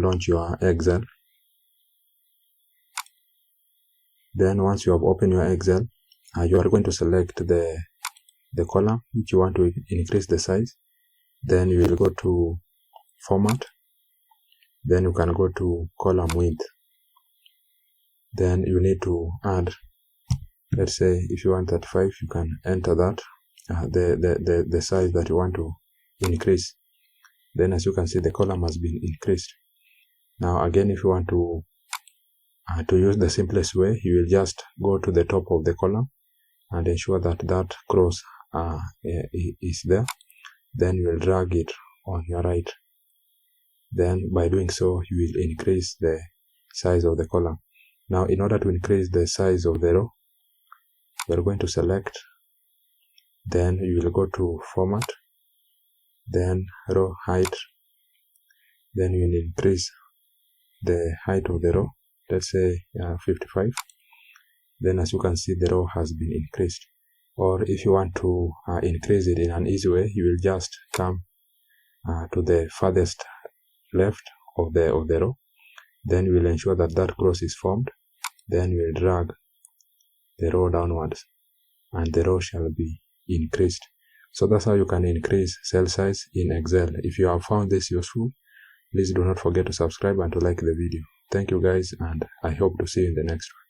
launch your Excel. Then once you have opened your Excel, you are going to select the column which you want to increase the size. Then you will go to format. Then you can go to column width. Then you need to add, let's say if you want 35, you can enter that, the size that you want to increase. Then as you can see, the column has been increased. Now again, if you want to use the simplest way, you will just go to the top of the column and ensure that that cross is there. Then you will drag it on your right. Then by doing so, you will increase the size of the column. Now in order to increase the size of the row, you are going to select, then you will go to format, then row height. Then you will increase the height of the row, let's say 55. Then as you can see, the row has been increased. Or if you want to increase it in an easy way, you will just come to the farthest left of the row. Then you will ensure that that cross is formed. Then you will drag the row downwards and the row shall be increased. So that's how you can increase cell size in Excel. If you have found this useful, please do not forget to subscribe and to like the video. Thank you guys, and I hope to see you in the next one.